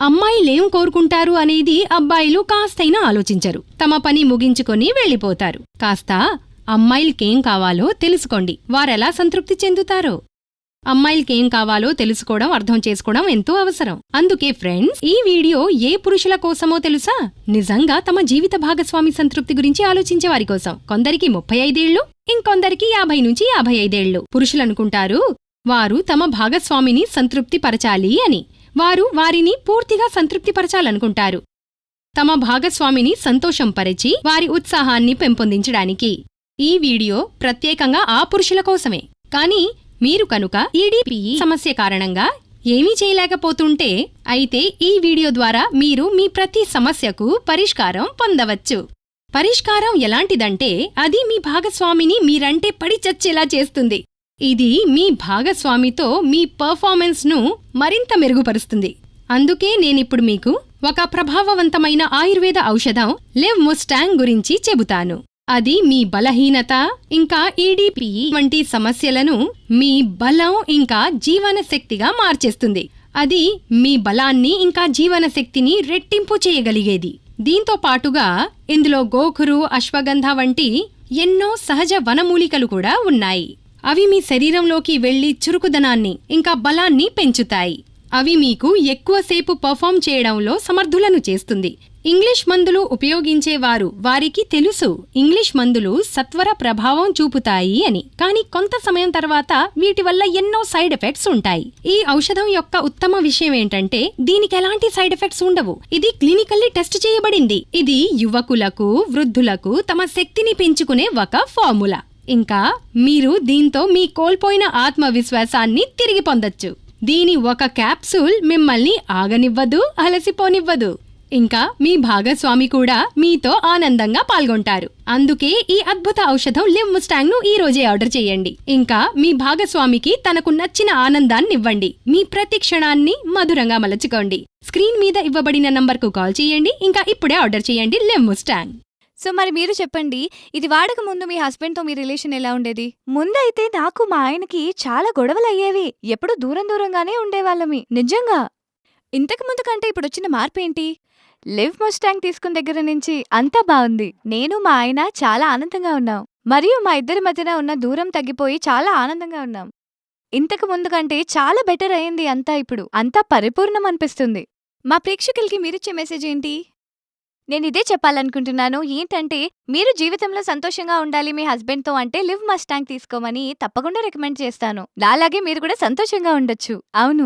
అమ్మాయిలేం కోరుకుంటారు అనేది అబ్బాయిలు కాస్తైనా ఆలోచించరు. తమ పని ముగించుకొని వెళ్ళిపోతారు. కాస్త అమ్మాయిలకేం కావాలో తెలుసుకోండి, వారెలా సంతృప్తి చెందుతారో. అమ్మాయిలకేం కావాలో తెలుసుకోవడం, అర్థం చేసుకోవడం ఎంతో అవసరం. అందుకే ఫ్రెండ్స్, ఈ వీడియో ఏ పురుషుల కోసమో తెలుసా? నిజంగా తమ జీవిత భాగస్వామి సంతృప్తి గురించి ఆలోచించే వారి కోసం. కొందరికి 35 ఏళ్లు, ఇంకొందరికి 50 నుంచి 55 ఏళ్లు. పురుషులనుకుంటారు వారు తమ భాగస్వామిని సంతృప్తి పరచాలి అని. వారు వారిని పూర్తిగా సంతృప్తిపరచాలనుకుంటారు, తమ భాగస్వామిని సంతోషంపరిచి వారి ఉత్సాహాన్ని పెంపొందించడానికి. ఈ వీడియో ప్రత్యేకంగా ఆ పురుషుల కోసమే. కానీ మీరు కనుక ఈడీపీఈ సమస్య కారణంగా ఏమీ చేయలేకపోతుంటే, అయితే ఈ వీడియో ద్వారా మీరు మీ ప్రతి సమస్యకు పరిష్కారం పొందవచ్చు. పరిష్కారం ఎలాంటిదంటే, అది మీ భాగస్వామిని మీరంటే పడి చచ్చేలా చేస్తుంది. ఇది మీ భాగస్వామితో మీ పర్ఫార్మెన్స్ను మరింత మెరుగుపరుస్తుంది. అందుకే నేనిప్పుడు మీకు ఒక ప్రభావవంతమైన ఆయుర్వేద ఔషధం లెవ్ముస్టాంగ్ గురించి చెబుతాను. అది మీ బలహీనత ఇంకా ఈడీపీఈ వంటి సమస్యలను మీ బలం ఇంకా జీవనశక్తిగా మార్చేస్తుంది. అది మీ బలాన్ని ఇంకా జీవనశక్తిని రెట్టింపు చేయగలిగేది. దీంతో పాటుగా ఇందులో గోఖరు, అశ్వగంధ వంటి ఎన్నో సహజ వనమూలికలు కూడా ఉన్నాయి. అవి మీ శరీరంలోకి వెళ్లి చురుకుదనాన్ని ఇంకా బలాన్ని పెంచుతాయి. అవి మీకు ఎక్కువసేపు పర్ఫామ్ చేయడంలో సమర్థులను చేస్తుంది. ఇంగ్లీష్ మందులు ఉపయోగించేవారు వారికి తెలుసు ఇంగ్లీష్ మందులు సత్వర ప్రభావం చూపుతాయి అని. కానీ కొంత సమయం తర్వాత వీటి వల్ల ఎన్నో సైడ్ ఎఫెక్ట్స్ ఉంటాయి. ఈ ఔషధం యొక్క ఉత్తమ విషయం ఏంటంటే, దీనికి ఎలాంటి సైడ్ ఎఫెక్ట్స్ ఉండవు. ఇది క్లినికల్లీ టెస్ట్ చేయబడింది. ఇది యువకులకు, వృద్ధులకు తమ శక్తిని పెంచుకునే ఒక ఫార్ములా. ఇంకా మీరు దీంతో మీ కోల్పోయిన ఆత్మవిశ్వాసాన్ని తిరిగి పొందొచ్చు. దీని ఒక క్యాప్సూల్ మిమ్మల్ని ఆగనివ్వదు, అలసిపోనివ్వదు. ఇంకా మీ భాగస్వామి కూడా మీతో ఆనందంగా పాల్గొంటారు. అందుకే ఈ అద్భుత ఔషధం లెవ్ముస్టాంగ్ ను ఈ రోజే ఆర్డర్ చేయండి. ఇంకా మీ భాగస్వామికి తనకు నచ్చిన ఆనందాన్నివ్వండి. మీ ప్రతి క్షణాన్ని మధురంగా మలచుకోండి. స్క్రీన్ మీద ఇవ్వబడిన నంబర్కు కాల్ చేయండి. ఇంకా ఇప్పుడే ఆర్డర్ చేయండి లెవ్ముస్టాంగ్. సో మరి మీరు చెప్పండి, ఇది వాడక ముందు మీ హస్బెండ్తో మీ రిలేషన్ ఎలా ఉండేది? ముందైతే నాకు మా ఆయనకి చాలా గొడవలయ్యేవి. ఎప్పుడు దూరం దూరంగానే ఉండేవాళ్ళమి. నిజంగా. ఇంతకు ముందు కంటే ఇప్పుడు వచ్చిన మార్పేంటి? లెవ్ముస్టాంగ్ తీసుకున్న దగ్గర నుంచి అంతా బాగుంది. నేను మా ఆయన చాలా ఆనందంగా ఉన్నాం. మరియు మా ఇద్దరి మధ్యన ఉన్న దూరం తగ్గిపోయి చాలా ఆనందంగా ఉన్నాం. ఇంతకు ముందు కంటే చాలా బెటర్ అయింది అంతా. ఇప్పుడు అంతా పరిపూర్ణం అనిపిస్తుంది. మా ప్రేక్షకులకి మీరిచ్చే మెసేజ్ ఏంటి? నేనిదే చెప్పాలనుకుంటున్నాను. ఏంటంటే, మీరు జీవితంలో సంతోషంగా ఉండాలి మీ హస్బెండ్తో అంటే లెవ్ముస్టాంగ్ తీసుకోమని తప్పకుండా రికమెండ్ చేస్తాను. నాలాగే మీరు కూడా సంతోషంగా ఉండొచ్చు. అవును.